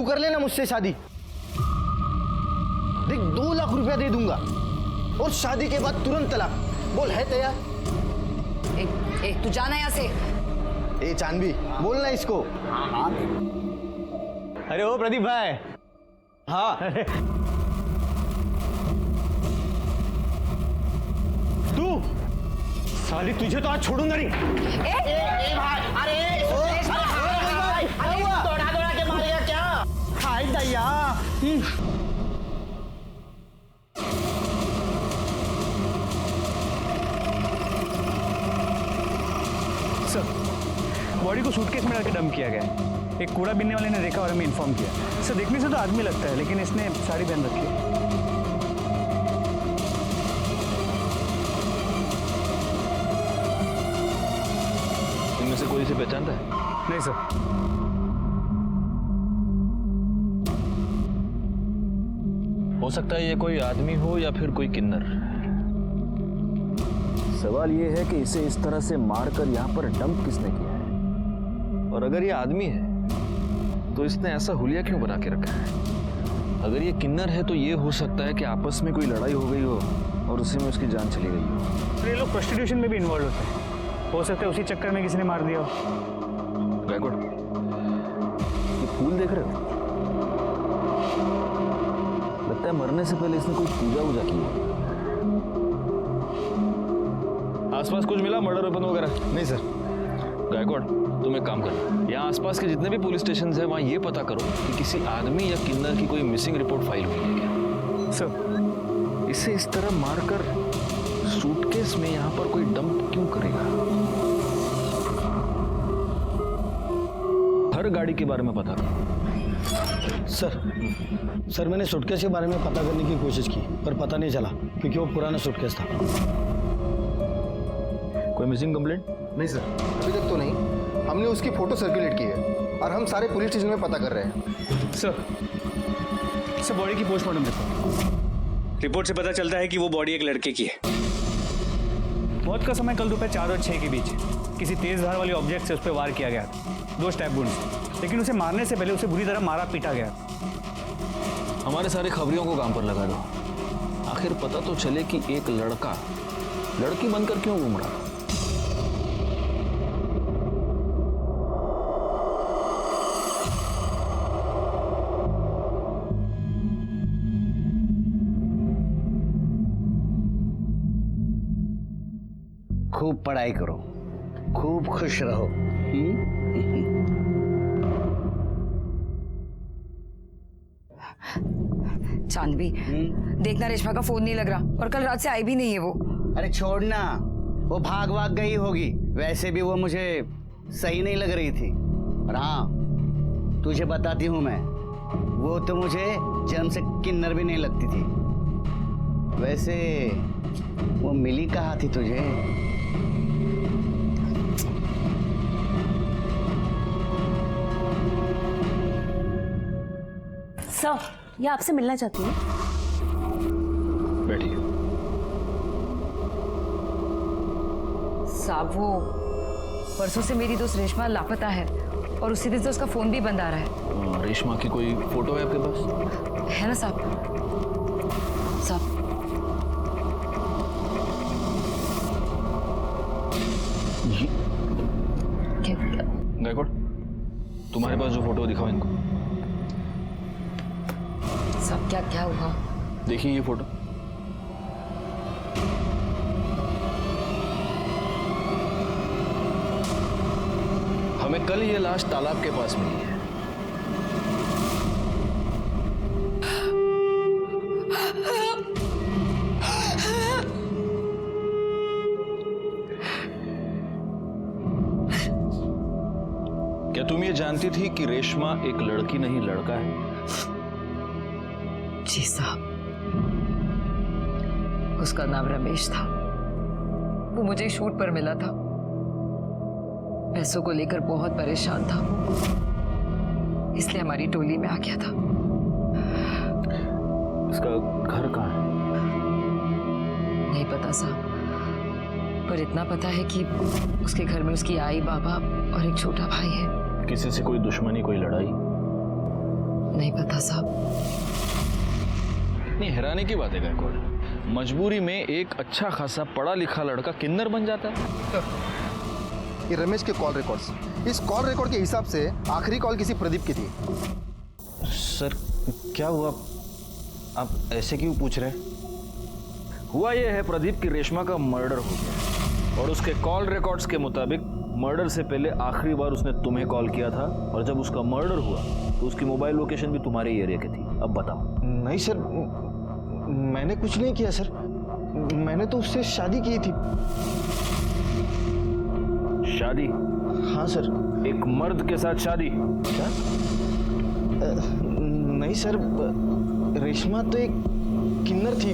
तू कर लेना मुझसे शादी। देख 2 लाख रुपया दे दूंगा और शादी के बाद तुरंत तलाक। बोल है तैयार? तू जाना यहाँ से। ए चांदवी बोलना इसको। अरे ओ प्रदीप भाई। हाँ तू साली, तुझे तो आज छोड़ूंगा नहीं। दौड़ा के मारेगा क्या? हाय दैया। सर, बॉडी को सूटकेस में डाल के डंप किया गया है। एक कूड़ा बीनने वाले ने देखा और हमें इन्फॉर्म किया। सर, देखने से तो आदमी लगता है, लेकिन इसने साड़ी पहन रखी है। इनमें से कोई इसे पहचानता है? नहीं सर। हो सकता है ये कोई आदमी हो या फिर कोई किन्नर। सवाल ये है कि इसे इस तरह से मारकर यहाँ पर डंप किसने किया है, और अगर ये आदमी है तो इसने ऐसा हुलिया क्यों बना के रखा है? अगर ये किन्नर है तो ये हो सकता है कि आपस में कोई लड़ाई हो गई हो और उसी में उसकी जान चली गई हो। ये लोग प्रोस्टिट्यूशन में भी इन्वॉल्व होते हैं। हो सकता है उसी चक्कर में किसी ने मार दिया हो। बैकवर्ड, ये फूल देख रहे हो? लगता है मरने से पहले इसने कोई पूजा वूजा की है। आसपास कुछ मिला मर्डर वेपन वगैरह? नहीं सर। गायकवाड़, तुम एक काम करो, यहाँ आसपास के जितने भी पुलिस स्टेशन हैं वहाँ ये पता करो कि किसी आदमी या किन्नर की कोई मिसिंग रिपोर्ट फाइल हुई है क्या। सर, इसे इस तरह मारकर सूटकेस में यहाँ पर कोई डंप क्यों करेगा? हर गाड़ी के बारे में पता करो। सर मैंने सूटकेस के बारे में पता करने की कोशिश की, पर पता नहीं चला क्योंकि वो पुराना सूटकेस था। कोई मिसिंग कंप्लेंट? नहीं सर, अभी तक तो नहीं। हमने उसकी फोटो सर्कुलेट की है और हम सारे पुलिस स्टेशन में पता कर रहे हैं। सर बॉडी की पोस्टमार्टम रिपोर्ट से पता चलता है कि वो बॉडी एक लड़के की है। मौत का समय कल दोपहर 4 और 6 के बीच किसी तेज धार वाले ऑब्जेक्ट से उस पर वार किया गया। 2 स्टैब वुंड्स, लेकिन उसे मारने से पहले उसे बुरी तरह मारा पीटा गया। हमारे सारे खबरियों को काम पर लगा दो। आखिर पता तो चले कि एक लड़का लड़की बनकर क्यों घूम रहा। खूब पढ़ाई करो, खूब खुश रहो। चांदवी, देखना रेशमा का फोन नहीं लग रहा और कल रात से आई भी नहीं है वो। अरे छोड़ना, वो भाग गई होगी। वैसे भी वो मुझे सही नहीं लग रही थी। और हाँ, तुझे बताती हूँ मैं, वो तो मुझे जन्म से किन्नर भी नहीं लगती थी। वैसे वो मिली कहाँ थी तुझे? सर, ये आपसे मिलना चाहती हूँ। बैठिए। साहब, वो परसों से मेरी दोस्त रेशमा लापता है और उसी दिन से उसका फोन भी बंद आ रहा है। रेशमा की कोई फोटो है आपके पास? है ना साहब? क्या? गायकवाड़, तुम्हारे पास जो फोटो दिखाओ इनको। साहब, क्या हुआ? देखिए ये फोटो। हमें कल ये लाश तालाब के पास मिली है। क्या तुम ये जानती थी कि रेशमा एक लड़की नहीं लड़का है? जी साहब, उसका नाम रमेश था। वो मुझे शूट पर मिला था। पैसों को लेकर बहुत परेशान था, इसलिए हमारी टोली में आ गया था। इसका घर कहाँ है? नहीं पता साहब, पर इतना पता है कि उसके घर में उसकी आई, बाबा और एक छोटा भाई है। किसी से कोई दुश्मनी, कोई लड़ाई? नहीं पता साहब। नहीं, हैरानी की बात है गायकवाड़, मजबूरी में एक अच्छा खासा पढ़ा लिखा लड़का किन्नर बन जाता है। ये रमेश के कॉल रिकॉर्ड्स, इस कॉल रिकॉर्ड के हिसाब से आखिरी कॉल किसी प्रदीप की थी। सर क्या हुआ, आप ऐसे क्यों पूछ रहे हैं? हुआ यह है, प्रदीप की रेशमा का मर्डर हो गया और उसके कॉल रिकॉर्ड्स के मुताबिक मर्डर से पहले आखिरी बार उसने तुम्हें कॉल किया था और जब उसका मर्डर हुआ तो उसकी मोबाइल लोकेशन भी तुम्हारे एरिया की थी। अब बताओ। नहीं सर, मैंने कुछ नहीं किया सर, मैंने तो उससे शादी की थी। शादी? हाँ सर। एक मर्द के साथ शादी? क्या? नहीं सर, रेशमा तो एक किन्नर थी,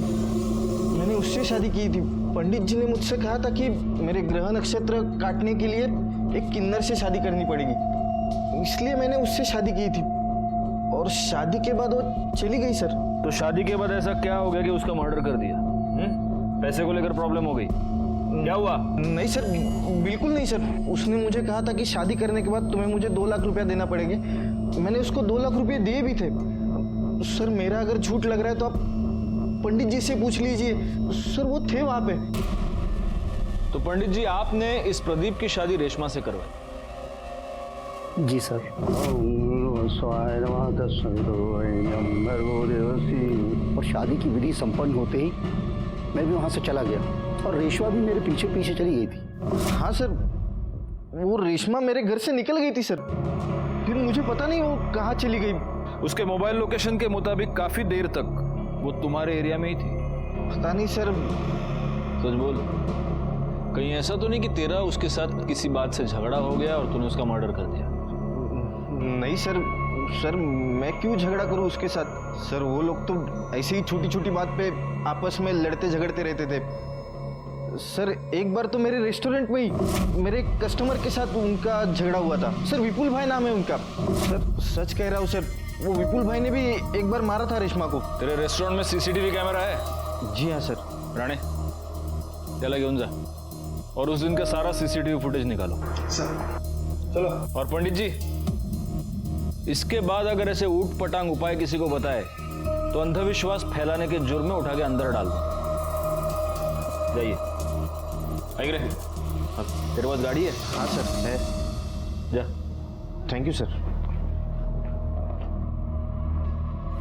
मैंने उससे शादी की थी। पंडित जी ने मुझसे कहा था कि मेरे ग्रह नक्षत्र काटने के लिए एक किन्नर से शादी करनी पड़ेगी, इसलिए मैंने उससे शादी की थी और शादी के बाद वो चली गई सर। तो शादी के बाद ऐसा क्या हो गया कि उसका मर्डर कर दिया? पैसे को लेकर प्रॉब्लम हो गई? क्या हुआ? नहीं सर, बिल्कुल नहीं सर। उसने मुझे कहा था कि शादी करने के बाद तुम्हें मुझे 2 लाख रुपया देना पड़ेंगे। मैंने उसको 2 लाख रुपये दिए भी थे। सर मेरा अगर झूठ लग रहा है तो आप पंडित जी से पूछ लीजिए, सर वो थे वहां पे। तो पंडित जी, आपने इस प्रदीप की शादी रेशमा से करवाई? जी सर। और शादी की विधि संपन्न होते ही मैं भी वहां से चला गया और रेशमा भी मेरे पीछे पीछे चली गई थी। हाँ सर, वो रेशमा मेरे घर से निकल गई थी सर, फिर मुझे पता नहीं वो कहाँ चली गई। उसके मोबाइल लोकेशन के मुताबिक काफी देर तक वो तुम्हारे एरिया में ही थी। पता नहीं सर। सच बोल, कहीं ऐसा तो नहीं कि तेरा उसके साथ किसी बात से झगड़ा हो गया और तूने उसका मर्डर कर दिया? नहीं सर, सर मैं क्यों झगड़ा करूं उसके साथ? सर वो लोग तो ऐसे ही छोटी छोटी बात पे आपस में लड़ते झगड़ते रहते थे। सर एक बार तो मेरे रेस्टोरेंट में ही मेरे कस्टमर के साथ उनका झगड़ा हुआ था। सर विपुल भाई नाम है उनका। सर सच कह रहा हूँ सर, वो विपुल भाई ने भी एक बार मारा था रेशमा को। तेरे रेस्टोरेंट में सीसीटीवी कैमरा है? जी हाँ सर। राणे, चला घेऊन जा और उस दिन का सारा सीसीटीवी फुटेज निकालो। सर चलो। और पंडित जी, इसके बाद अगर ऐसे ऊट पटांग उपाय किसी को बताए तो अंधविश्वास फैलाने के जुर्म में उठा के अंदर डाल दो। जाइए। आई रे, तेरे पास गाड़ी है? हाँ सर है। जा। Thank you sir.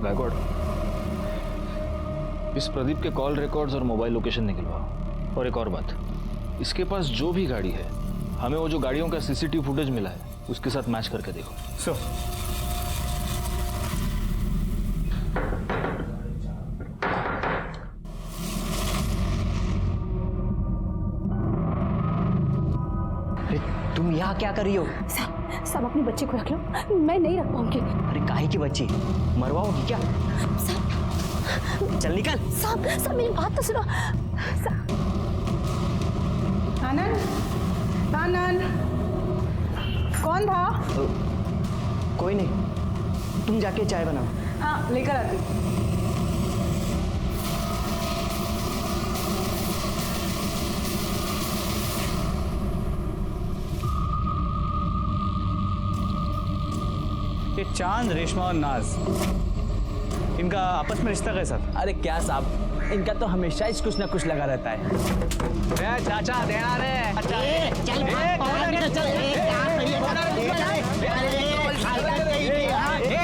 गायकवाड़, इस प्रदीप के कॉल रिकॉर्ड्स और मोबाइल लोकेशन निकलवाओ। और एक और बात, इसके पास जो भी गाड़ी है, हमें वो जो गाड़ियों का सीसीटीवी फुटेज मिला है उसके साथ मैच करके देखो। सो तुम यहाँ क्या कर रही हो? सब अपनी बच्ची को रख लो, मैं नहीं रख पाऊंगी। अरे काहे की बच्ची, मरवाओगी क्या? चल निकल। सब मेरी बात तो सुनो। आनंद, आनंद, कौन था? कोई नहीं, तुम जाके चाय बनाओ। हाँ लेकर आती। ये चांद, रेशमा और नाज, इनका आपस में रिश्ता कैसा था? अरे क्या साहब, इनका तो हमेशा ही कुछ ना कुछ लगा रहता है। चाचा देना रे।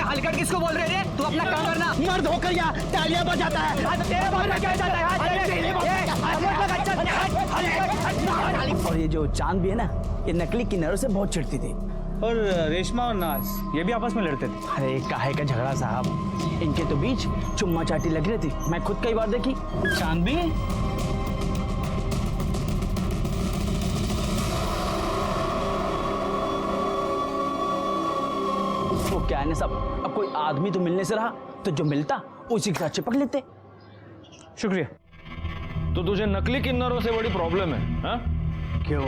हलकट किसको बोल रहे थे? तू अपना काम करना। मर्द होकर या तालियां बजाता है। और ये जो चांद भी है ना, ये नकली किन्नरों से बहुत चिढ़ती थी। और रेशमा और नाज ये भी आपस में लड़ते थे। अरे काहे का झगड़ा साहब, इनके तो बीच चुम्मा चाटी लग रही थी, मैं खुद कई बार देखी। चांद भी? वो क्या है ना साहब, अब कोई आदमी तो मिलने से रहा तो जो मिलता उसी के साथ चिपक लेते। शुक्रिया। तो तुझे नकली किन्नरों से बड़ी प्रॉब्लम है? हा? क्यों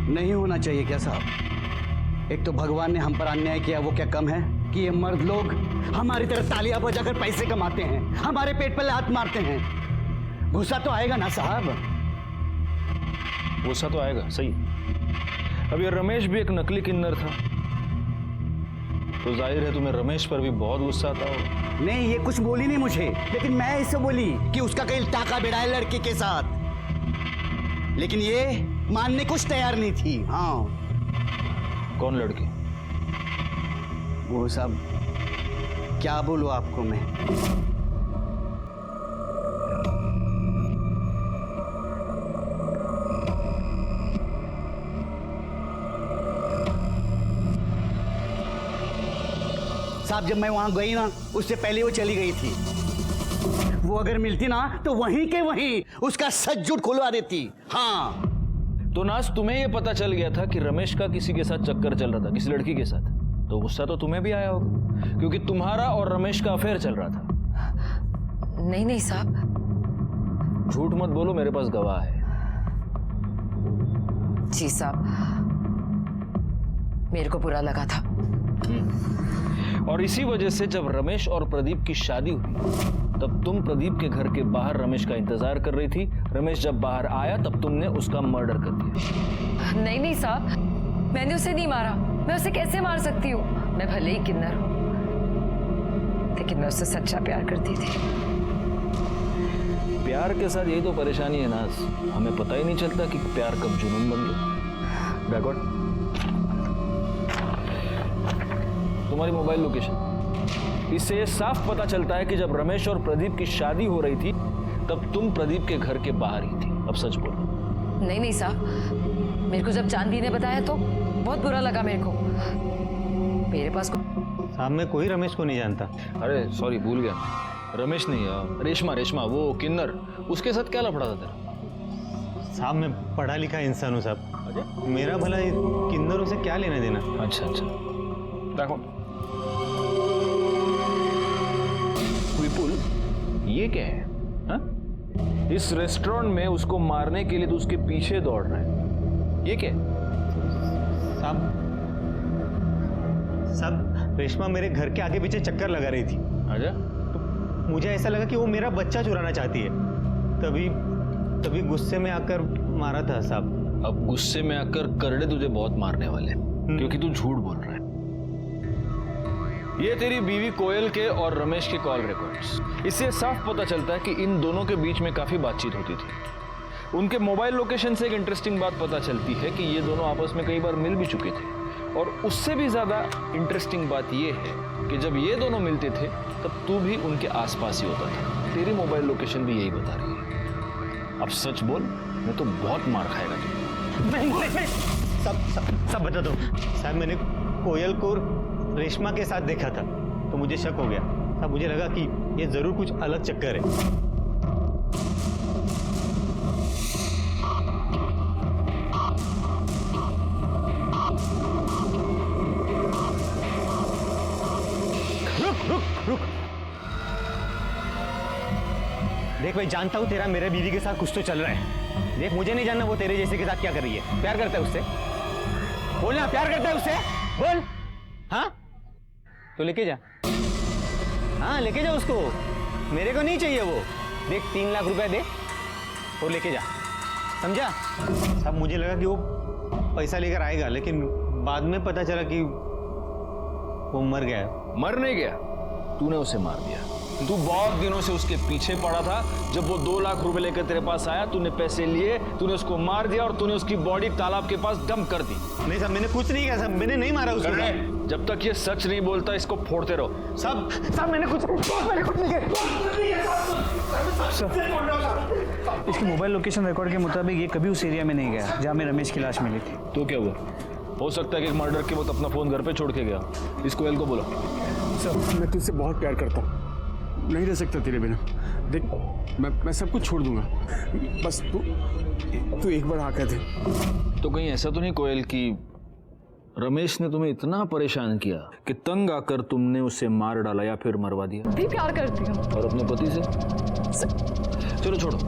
नहीं होना चाहिए क्या साहब? एक तो भगवान ने हम पर अन्याय किया, वो क्या कम है कि ये मर्द लोग हमारी तरह तालियां बजाकर पैसे कमाते हैं, हमारे पेट पर लात मारते हैं। गुस्सा तो आएगा ना साहब? गुस्सा तो आएगा, सही। अब ये रमेश भी एक नकली किन्नर था तो जाहिर है तुम्हें रमेश पर भी बहुत गुस्सा आता होगा। नहीं, ये कुछ बोली नहीं मुझे, लेकिन मैं इससे बोली कि उसका कहीं टाका भिड़ा है लड़की के साथ, लेकिन ये मानने कुछ तैयार नहीं थी। हाँ। कौन लड़की? वो सब क्या बोलूं आपको मैं। साहब, जब मैं वहां गई ना, उससे पहले वो चली गई थी। वो अगर मिलती ना तो वहीं के वहीं उसका सच झूठ खुलवा देती। हाँ। तो नाज, तुम्हें यह पता चल गया था कि रमेश का किसी के साथ चक्कर चल रहा था, किसी लड़की के साथ, तो गुस्सा तो तुम्हें भी आया होगा, क्योंकि तुम्हारा और रमेश का अफेयर चल रहा था। नहीं नहीं साहब। झूठ मत बोलो, मेरे पास गवाह है। जी साहब, मेरे को बुरा लगा था। और इसी वजह से जब रमेश और प्रदीप की शादी हुई, तब तुम प्रदीप के घर के बाहर रमेश का इंतजार कर रही थी। रमेश जब बाहर आया तब तुमने उसका मर्डर कर दिया। नहीं नहीं साहब, मैंने उसे नहीं मारा। मैं उसे कैसे मार सकती हूँ? मैं भले ही किन्नर हूँ, लेकिन मैं उससे सच्चा प्यार करती थी। प्यार के साथ यही तो परेशानी है नाज, हमें पता ही नहीं चलता कि प्यार कब जुनून बन गया। बैकवर्ड, तुम्हारी मोबाइल लोकेशन, इससे ये साफ पता चलता है कि जब रमेश और प्रदीप की शादी हो रही थी तब तुम प्रदीप के घर के बाहर ही थी। अब सच बोलो। नहीं नहीं साहब, मेरे को जब चांदी ने बताया तो बहुत बुरा लगा मेरे को। मेरे पास साहब, मैं कोई रमेश को नहीं जानता। अरे सॉरी, भूल गया, रमेश नहीं, रेशमा, वो किन्नर, उसके साथ क्या लफड़ा था तेरा? साहब, मैं पढ़ा लिखा इंसान हूँ साहब। मेरा भला किन्नरों से क्या लेना देना। अच्छा, देखो विपुल, ये क्या है? हा? इस रेस्टोरेंट में उसको मारने के लिए तो उसके पीछे दौड़ रहा है, ये क्या है? साहब, रेशमा मेरे घर के आगे पीछे चक्कर लगा रही थी। अच्छा। तो मुझे ऐसा लगा कि वो मेरा बच्चा चुराना चाहती है, तभी गुस्से में आकर मारा था साहब। अब गुस्से में आकर करड़े तुझे बहुत मारने वाले, क्योंकि तू झूठ बोल रहा है। ये तेरी बीवी कोयल के और रमेश के कॉल रिकॉर्ड्स, इससे साफ पता चलता है कि इन दोनों के बीच में काफी बातचीत होती थी। उनके मोबाइल लोकेशन से एक इंटरेस्टिंग बात पता चलती है कि ये दोनों आपस में कई बार मिल भी चुके थे। और उससे भी ज्यादा इंटरेस्टिंग बात ये है कि जब ये दोनों मिलते थे तब तू भी उनके आसपास ही होता था। तेरी मोबाइल लोकेशन भी यही बता रही है। अब सच बोल, नहीं तो बहुत मार खाएगा तू। नहीं, सब बता दो साहब। मैंने कोयल को रेशमा के साथ देखा था तो मुझे शक हो गया। तब मुझे लगा कि ये जरूर कुछ अलग चक्कर है। रुक। देख भाई, जानता हूं तेरा मेरे बीवी के साथ कुछ तो चल रहा है। देख, मुझे नहीं जानना वो तेरे जैसे के साथ क्या कर रही है। प्यार करता है उससे? बोलना, प्यार करता है उससे? बोल। हाँ तो लेके जा। हाँ, लेके जा उसको। मेरे को नहीं चाहिए वो। देख, 3 लाख रुपए दे और लेके जा, समझा? अब मुझे लगा कि वो पैसा लेकर आएगा, लेकिन बाद में पता चला कि वो मर गया। मर नहीं गया, तूने उसे मार दिया। तू बहुत दिनों से उसके पीछे पड़ा था। जब वो 2 लाख रुपए लेकर तेरे पास आया, तूने पैसे लिए, तूने उसको मार दिया और तूने उसकी बॉडी तालाब के पास डंप कर दी। नहीं साहब, मैंने कुछ नहीं किया साहब। मैंने नहीं मारा उसको। जब तक ये सच नहीं बोलता, इसको फोड़ते रहो। साहब मैंने कुछ नहीं किया। इसकी मोबाइल लोकेशन रिकॉर्ड के मुताबिक ये कभी उस एरिया में नहीं गया जहाँ में रमेश की लाश मिली थी। तो क्या हुआ? हो सकता है कि मर्डर के वक्त अपना फोन घर पे छोड़ के गया। इस कोयल को बोला। सर, मैं तुझसे बहुत प्यार करता हूँ, नहीं रह सकता तेरे बिना। देख, मैं सब कुछ छोड़ दूंगा, बस तू एक बार आकर दे। तो कहीं ऐसा तो नहीं कोयल कि रमेश ने तुम्हें इतना परेशान किया कि तंग आकर तुमने उसे मार डाला या फिर मरवा दिया? भी प्यार करती हूँ। और अपने पति से? चलो छोड़ो।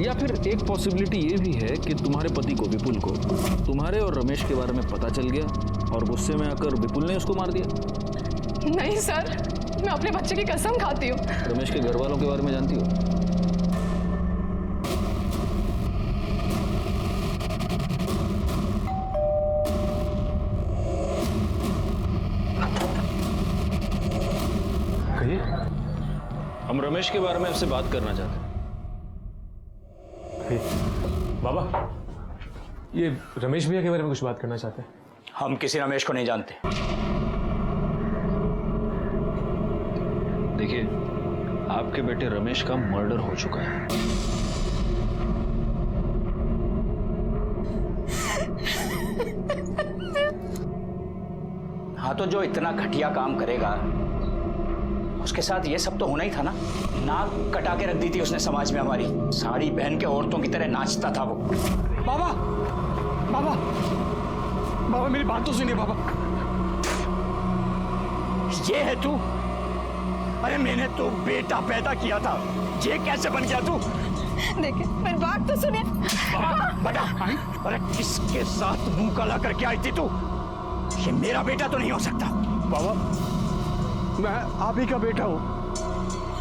या फिर एक पॉसिबिलिटी ये भी है कि तुम्हारे पति को, विपुल को, तुम्हारे और रमेश के बारे में पता चल गया और गुस्से में आकर विपुल ने उसको मार दिया। नहीं सर, मैं अपने बच्चे की कसम खाती हूँ। रमेश के घर वालों के बारे में जानती हो? कहिए। हम रमेश के बारे में आपसे बात करना चाहते हैं। बाबा, ये रमेश भैया के बारे में कुछ बात करना चाहते हैं। हम किसी रमेश को नहीं जानते। देखिए, आपके बेटे रमेश का मर्डर हो चुका है। हाँ, तो जो इतना घटिया काम करेगा उसके साथ ये सब तो होना ही था ना। नाक कटा के रख दी थी उसने समाज में हमारी। साड़ी पहन के औरतों की तरह नाचता था वो। बाबा, बाबा, बाबा मेरी बात तो सुनिए बाबा। ये है तू? अरे मैंने तो बेटा पैदा किया था, ये कैसे बन गया तू? देखिए मेरी बात तो सुनिए। बेटा, अरे किसके साथ मुंह काला करके आई थी तू? ये मेरा बेटा तो नहीं हो सकता। बाबा, मैं आप ही का बेटा हूं,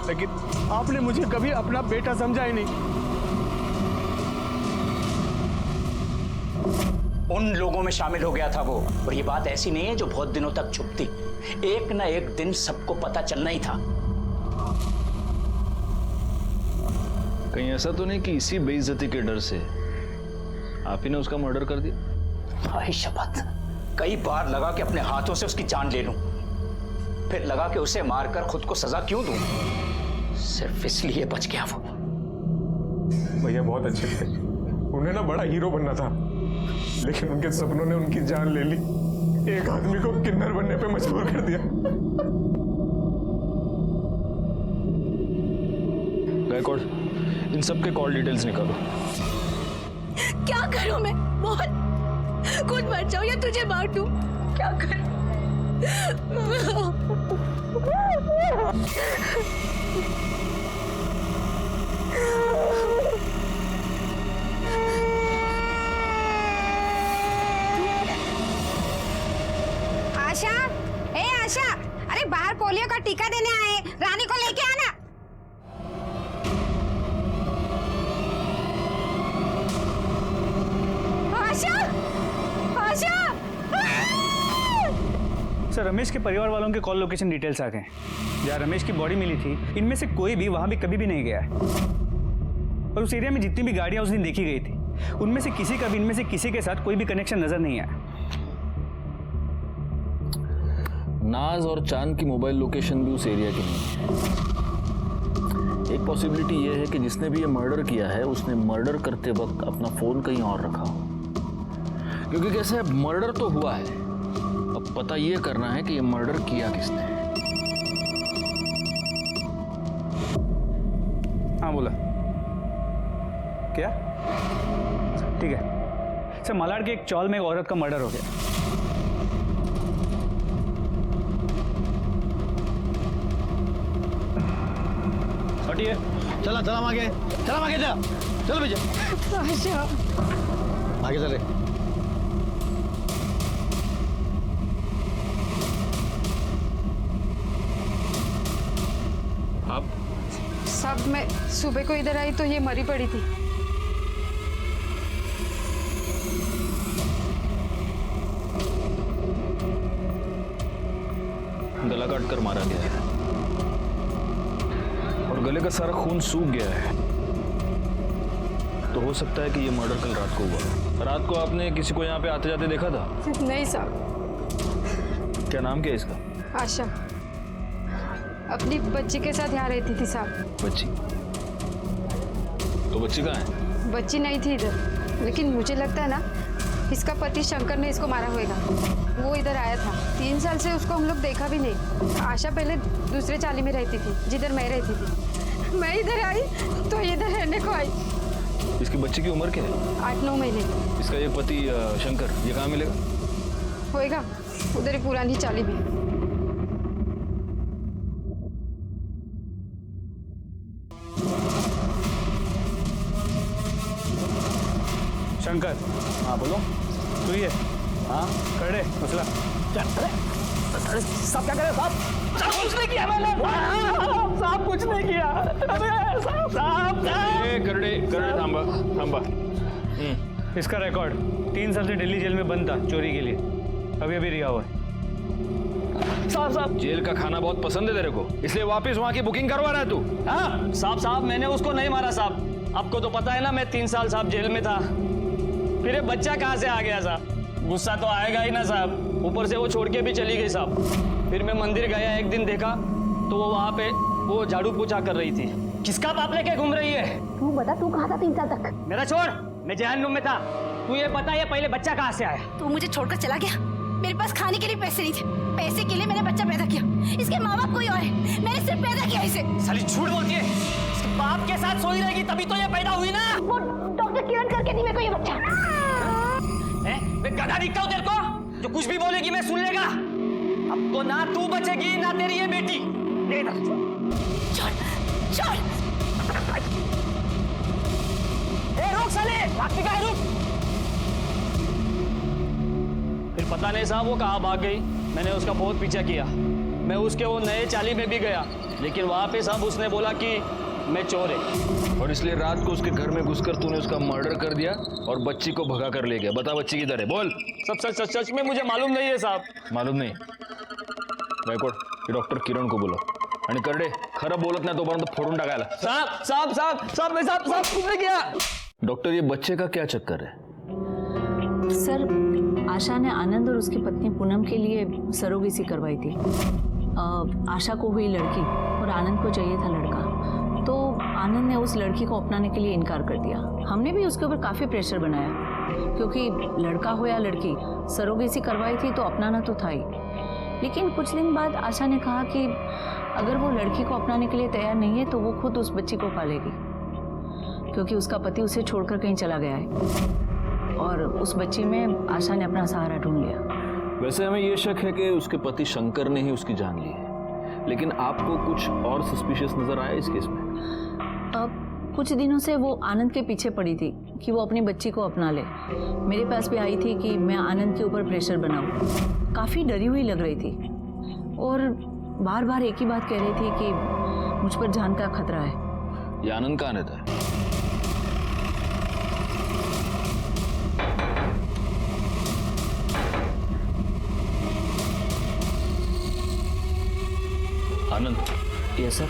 लेकिन आपने मुझे कभी अपना बेटा समझा ही नहीं। उन लोगों में शामिल हो गया था वो, और ये बात ऐसी नहीं है जो बहुत दिनों तक छुपती। एक ना एक दिन सबको पता चलना ही था। कहीं ऐसा तो नहीं कि इसी बेइज्जती के डर से आप ही ने उसका मर्डर कर दिया? भाई शपथ, कई बार लगा कि अपने हाथों से उसकी जान ले लूं, फिर लगा कि उसे मारकर खुद को सजा क्यों दूं, सिर्फ इसलिए बच गया वो। भैया बहुत अच्छे थे, उन्हें ना बड़ा हीरो बनना था, लेकिन उनके सपनों ने उनकी जान ले ली। एक आदमी को किन्नर बनने पे मजबूर कर दिया। गायकवाड़, इन सब के कॉल डिटेल्स निकालो। क्या करूं मैं? मोहन, खुद मर जाऊं या तुझे मार दूं? क्या करूं? आशा, ए आशा, अरे बाहर पोलियो का टीका देने आए, रानी को लेके आना। आशा, आशा। सर, रमेश के परिवार वालों के कॉल लोकेशन डिटेल्स आ गए। जहाँ रमेश की बॉडी मिली थी, इनमें से कोई भी वहां भी कभी भी नहीं गया है। और उस एरिया में जितनी भी गाड़ियां उस दिन देखी गई थी, उनमें से किसी का भी इनमें से किसी के साथ कोई भी कनेक्शन नजर नहीं आया। नाज और चांद की मोबाइल लोकेशन भी उस एरिया की नहीं है। एक पॉसिबिलिटी ये है कि जिसने भी ये मर्डर किया है उसने मर्डर करते वक्त अपना फोन कहीं और रखा हो, क्योंकि कैसे मर्डर तो हुआ है, अब पता ये करना है कि ये मर्डर किया किसने। हाँ बोला क्या? ठीक है सर, मालाड के एक चौल में एक औरत का मर्डर हो गया। हटिए। चला चला आगे, चला आगे, चला चल भैया, आगे चल रहे। आप सब मैं सुबह को इधर आई तो ये मरी पड़ी थी। गला काट कर मारा गया है और गले का सारा खून सूख गया है, तो हो सकता है कि ये मर्डर कल रात को हुआ। रात को आपने किसी को यहाँ पे आते जाते देखा था? नहीं साहब। क्या नाम क्या है इसका? आशा, अपनी बच्ची के साथ यहाँ रहती थी साहब। बच्ची? तो बच्ची कहाँ है? बच्ची नहीं थी इधर, लेकिन मुझे लगता है ना इसका पति शंकर ने इसको मारा होगा। वो इधर आया था, 3 साल से उसको हम लोग देखा भी नहीं। आशा पहले दूसरे चाली में रहती थी जिधर मैं रहती थी। मैं इधर आई तो इधर रहने को आई। इसकी बच्ची की उम्र क्या है? 8-9 महीने। इसका ये पति शंकर, ये कहाँ मिलेगा? होएगा उधर ही पुरानी चाली में। शंकर। हाँ बोलो। तू ये हाँ कर दे मसला। साहब क्या करे? साहब कुछ नहीं किया मैंने। साहब कुछ नहीं किया। अबे साहब करड़े थांबा थांबा। इसका रिकॉर्ड 3 साल से दिल्ली जेल में बंद था चोरी के लिए, अभी अभी रिहा हुआ है। साहब जेल का खाना बहुत पसंद है तेरे को, इसलिए वापस वहाँ की बुकिंग करवा रहा है तू? हाँ साहब मैंने उसको नहीं मारा साहब। आपको तो पता है ना मैं 3 साल साहब जेल में था। फिर ये बच्चा कहाँ से आ गया साहब? गुस्सा तो आएगा ही ना साहब। ऊपर से वो छोड़ के भी चली गई साहब। फिर मैं मंदिर गया, एक दिन देखा तो वो वहाँ पे वो झाड़ू पोछा कर रही थी। किसका बाप लेके घूम रही है? तू बता, तू कहाँ था 3 साल तक? मेरा छोड़, मैं जहन्नुम में था। तू ये बता, ये पहले बच्चा कहाँ से आया? तू मुझे छोड़कर चला गया। मेरे पास खाने के लिए पैसे नहीं थे, पैसे के लिए मैंने बच्चा पैदा किया। इसके माँ बाप कोई और है, मैंने सिर्फ पैदा किया इसे। साली झूठ बोलती है। इसके बाप के साथ सोई रहेगी तभी तो ये पैदा हुई ना। वो डॉक्टर किरण करके दी मेरे को ये बच्चा। मैं गधा दिखता हूँ तेरे को? जो कुछ भी बोलेगी मैं सुन लेगा। अब तो ना तू बचेगी ना तेरी ये बेटी। ले इधर। छोड़। रुक साले, भागती कहाँ है? रुक। फिर पता नहीं साहब वो कहाँ भाग गई। मैंने उसका बहुत पीछा किया। मैं उसके वो नए चाली में भी गया, लेकिन वहाँ पे साहब उसने बोला कि मैं चोर है। और इसलिए रात को उसके घर में घुसकर तूने उसका मर्डर कर दिया और बच्ची को भगा कर ले गया। बता बच्ची किधर है, बोल। सच में मुझे मालूम नहीं है साहब। मालूम नहीं? गायकवाड डॉक्टर किरण को बोलो आणि करडे खरं बोलत नाही तोपर्यंत फोडून टाकायला। साहब कुछ किया। डॉक्टर ये बच्चे का क्या चक्कर है? सर, आशा ने आनंद और उसकी पत्नी पूनम के लिए सरोगेसी करवाई थी। आशा को हुई लड़की और आनंद को चाहिए था लड़का, तो आनंद ने उस लड़की को अपनाने के लिए इनकार कर दिया। हमने भी उसके ऊपर काफ़ी प्रेशर बनाया, क्योंकि लड़का हो या लड़की, सरोगेसी करवाई थी तो अपनाना तो था ही। लेकिन कुछ दिन बाद आशा ने कहा कि अगर वो लड़की को अपनाने के लिए तैयार नहीं है तो वो खुद उस बच्ची को पालेगी, क्योंकि उसका पति उसे छोड़कर कहीं चला गया है। और उस बच्ची में आशा ने अपना सहारा ढूंढ लिया। वैसे हमें ये शक है कि उसके पति शंकर ने ही उसकी जान ली है, लेकिन आपको कुछ और सस्पिशियस नजर आया इस केस में? अब कुछ दिनों से वो आनंद के पीछे पड़ी थी कि वो अपनी बच्ची को अपना ले। मेरे पास भी आई थी कि मैं आनंद के ऊपर प्रेशर बनाऊं। काफ़ी डरी हुई लग रही थी और बार बार एक ही बात कह रही थी कि मुझ पर जान का खतरा है। ये आनंद कहाँ रहता है? आनंद। Yes sir.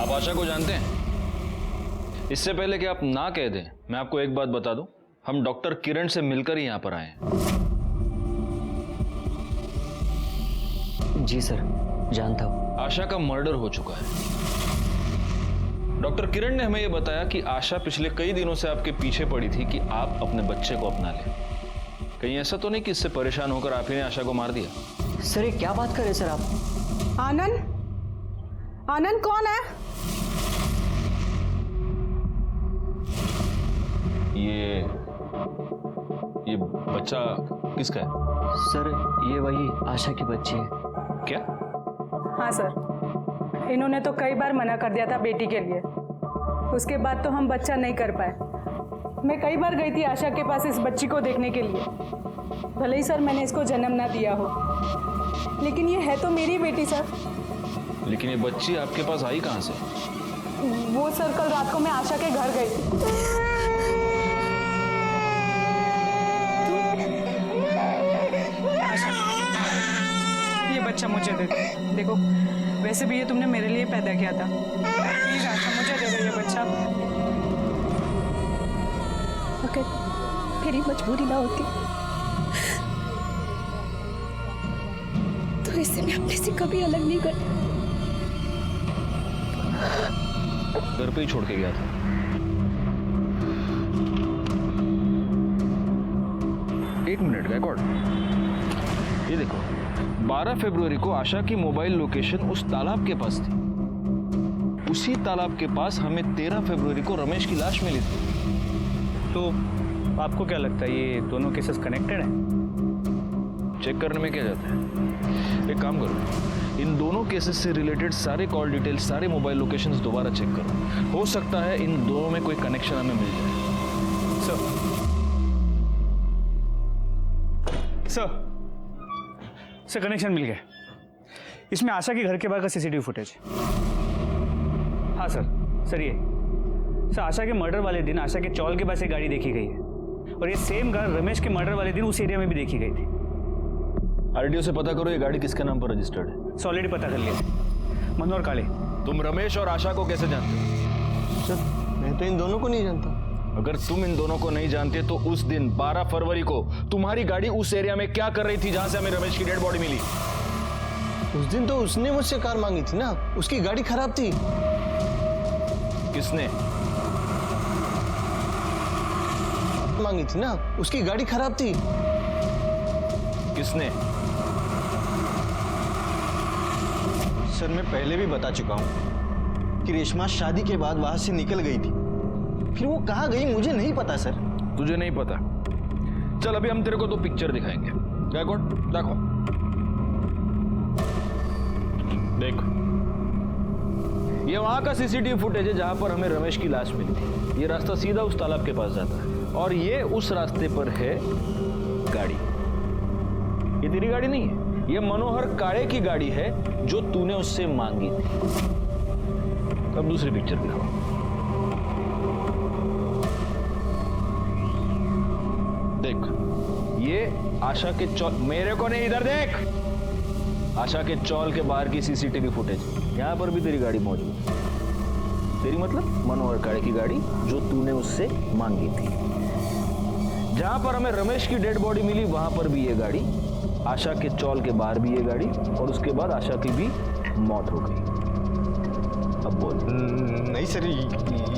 आप आशा को जानते हैं? इससे पहले कि आप ना कह दें, मैं आपको एक बात बता दूं, हम डॉक्टर किरण से मिलकर ही यहां पर आए हैं। जी सर, जानता हूं। आशा का मर्डर हो चुका है। डॉक्टर किरण ने हमें यह बताया कि आशा पिछले कई दिनों से आपके पीछे पड़ी थी कि आप अपने बच्चे को अपना लें। कहीं ऐसा तो नहीं कि इससे परेशान होकर आप ही ने आशा को मार दिया? सर ये क्या बात कर रहे सर आप? आनंद कौन है? ये बच्चा किसका है? सर ये वही आशा की बच्ची है। क्या? हाँ सर, इन्होंने तो कई बार मना कर दिया था बेटी के लिए, उसके बाद तो हम बच्चा नहीं कर पाए। मैं कई बार गई थी आशा के पास इस बच्ची को देखने के लिए। भले ही सर मैंने इसको जन्म ना दिया हो, लेकिन ये है तो मेरी बेटी सर। लेकिन ये बच्ची आपके पास आई कहाँ से? वो सर कल रात को मैं आशा के घर गई थी। ये बच्चा मुझे दे दो। देखो वैसे भी ये तुमने मेरे लिए पैदा किया था, प्लीज आशा मुझे दे दो ये बच्चा। अगर मेरी मजबूरी ना होती तो इससे मैं अपने से कभी अलग नहीं करती। घर पे ही छोड़ के गया था। एक मिनट गायकवाड, ये देखो 12 फरवरी को आशा की मोबाइल लोकेशन उस तालाब के पास थी। उसी तालाब के पास हमें 13 फरवरी को रमेश की लाश मिली थी। तो आपको क्या लगता है ये दोनों केसेस कनेक्टेड हैं? चेक करने में क्या जाता है? एक काम करो, इन दोनों केसेस से रिलेटेड सारे कॉल डिटेल्स, सारे मोबाइल लोकेशंस दोबारा चेक करो। हो सकता है इन दोनों में कोई कनेक्शन हमें मिल जाए। सर कनेक्शन मिल गया। इसमें आशा के घर के बाहर का सीसीटीवी फुटेज। हाँ सर ये सर आशा के मर्डर वाले दिन आशा के चौल के पास एक गाड़ी देखी गई है, और ये सेम कार रमेश के मर्डर वाले दिन उस एरिया में भी देखी गई थी। आरटीओ से पता करो ये गाड़ी किसके नाम पर रजिस्टर्ड है। ऑलरेडी पता कर लिया, मनोहर काले। तुम रमेश और आशा को कैसे जानते हो? सर मैं तो इन दोनों को नहीं जानता। अगर तुम इन दोनों को नहीं जानते तो उस दिन 12 फरवरी को तुम्हारी गाड़ी उस एरिया में क्या कर रही थी जहां से हमें रमेश की डेड बॉडी मिली? उस दिन तो उसने मुझसे कार मांगी थी ना, उसकी गाड़ी खराब थी। किसने मांगी थी ना, उसकी गाड़ी खराब थी। किसने? सर मैं पहले भी बता चुका हूं कि रेशमा शादी के बाद वहां से निकल गई थी, फिर वो कहां गई मुझे नहीं पता सर। तुझे नहीं पता? चल अभी हम तेरे को 2 पिक्चर दिखाएंगे। देखो देखो देखो, ये वहां का सीसीटीवी फुटेज है जहां पर हमें रमेश की लाश मिली थी। ये रास्ता सीधा उस तालाब के पास जाता है और ये उस रास्ते पर है गाड़ी। ये तेरी गाड़ी नहीं है, ये मनोहर काळे की गाड़ी है जो तूने उससे मांगी थी। अब दूसरी पिक्चर दिखाओ। देख, ये आशा के चौल, मेरे को नहीं, इधर देख, आशा के चौल के बाहर की सीसीटीवी फुटेज। यहां पर भी तेरी गाड़ी मौजूद है। तेरी मतलब मनोहर काळे की गाड़ी जो तूने उससे मांगी थी। जहां पर हमें रमेश की डेड बॉडी मिली वहां पर भी ये गाड़ी, आशा के चौल के बाहर भी ये गाड़ी, और उसके बाद आशा की भी मौत हो गई। अब बोल। नहीं सर,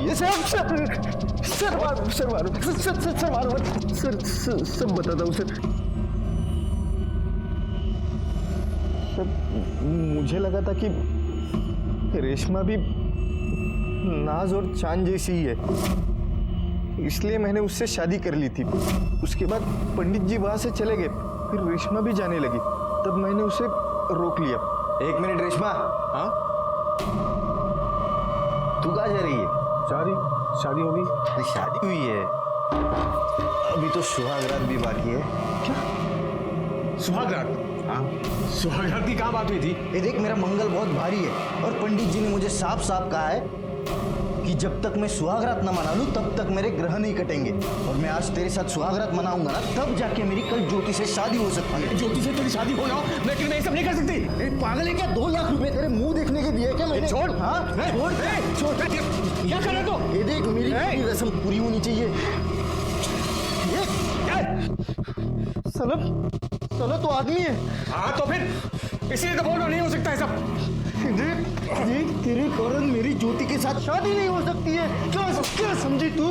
ये सर मारो सर सब बताता हूँ सर। मुझे लगा था कि रेशमा भी नाज और चांद जैसी ही है, इसलिए मैंने उससे शादी कर ली थी। उसके बाद पंडित जी वहां से चले गए, फिर रेशमा भी जाने लगी, तब मैंने उसे रोक लिया। 1 मिनट रेशमा। हाँ तू कहाँ जा रही है? शादी हो गई? अरे शादी हुई है, अभी तो सुहागरात भी बाकी है। क्या सुहागरात? हाँ सुहागरात की कहाँ बात हुई थी? ये देख, मेरा मंगल बहुत भारी है और पंडित जी ने मुझे साफ साफ कहा है कि जब तक मैं सुहागरात न मना लूं तब तक मेरे ग्रह नहीं कटेंगे। और मैं आज तेरे साथ सुहागरात मनाऊंगा ना, तब जाके मेरी कल ज्योति से शादी हो सकती है। ज्योति से तेरी शादी हो जाओ, लेकिन मैं ये सब नहीं कर सकती। पागल है क्या? 2 लाख रुपए तेरे मुंह देखने के दिए क्या मैंने? छोड़। हाँ छोड़। क्या कर रहे हो? ये देख, मेरी पूरी रस्म पूरी होनी चाहिए। साला तो आदमी है। हाँ तो फिर इसलिए तो बोल रहा नहीं हो सकता है सब। देख तेरे कारण मेरी ज्योति के साथ शादी नहीं हो सकती है। क्या समझी तू?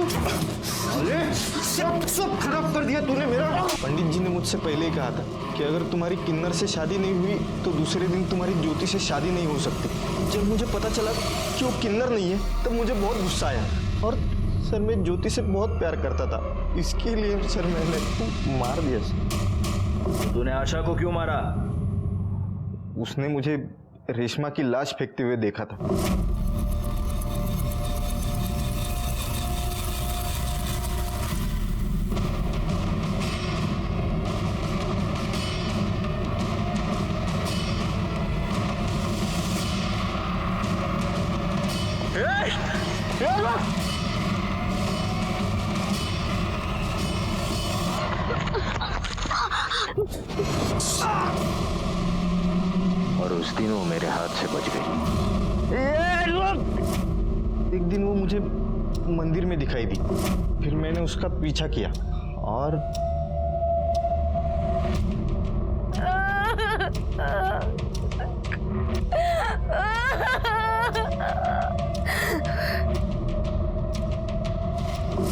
अरे सब खराब कर दिया तूने मेरा। पंडित जी ने मुझसे पहले ही कहा था कि अगर तुम्हारी किन्नर से शादी नहीं हुई तो दूसरे दिन तुम्हारी ज्योति से शादी नहीं हो सकती। जब मुझे पता चला कि वो किन्नर नहीं है तब मुझे बहुत गुस्सा आया। और सर मैं ज्योति से बहुत प्यार करता था, इसके लिए सर मैंने मार दिया सर। तूने आशा को क्यों मारा? उसने मुझे रेशमा की लाश फेंकते हुए देखा था। और उस दिन वो मेरे हाथ से बच गई। एक दिन वो मुझे मंदिर में दिखाई दी, फिर मैंने उसका पीछा किया और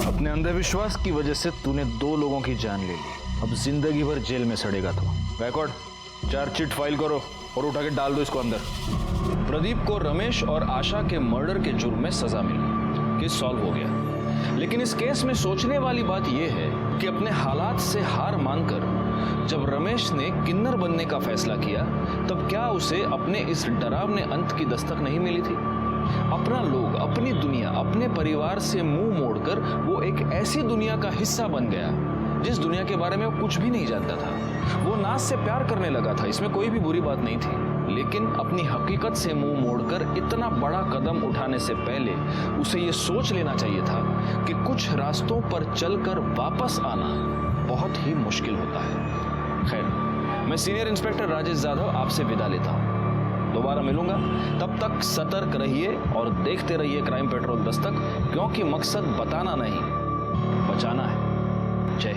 अपने अंधविश्वास की वजह से तूने 2 लोगों की जान ले ली। अब जिंदगी भर जेल में सड़ेगा तू। रिकॉर्ड चार्जशीट फाइल करो और उठा के डाल दो इसको अंदर। प्रदीप को रमेश और आशा के मर्डर के जुर्म में सजा मिल गई, केस सॉल्व हो गया। लेकिन इस केस में सोचने वाली बात यह है कि अपने हालात से हार मानकर जब रमेश ने किन्नर बनने का फैसला किया तब क्या उसे अपने इस डरावने अंत की दस्तक नहीं मिली थी? अपना लोग, अपनी दुनिया, अपने परिवार से मुंह मोड़कर वो एक ऐसी दुनिया का हिस्सा बन गया जिस दुनिया के बारे में वो कुछ भी नहीं जानता था। वो नाज से प्यार करने लगा था, इसमें कोई भी बुरी बात नहीं थी, लेकिन अपनी हकीकत से मुंह मोड़कर इतना बड़ा कदम उठाने से पहले उसे ये सोच लेना चाहिए था कि कुछ रास्तों पर चलकर वापस आना बहुत ही मुश्किल होता है। खैर, मैं सीनियर इंस्पेक्टर राजेश यादव आपसे विदा लेता हूं। दोबारा मिलूंगा, तब तक सतर्क रहिए और देखते रहिए क्राइम पेट्रोल दस्तक, क्योंकि मकसद बताना नहीं, बचाना है। जय हिंद।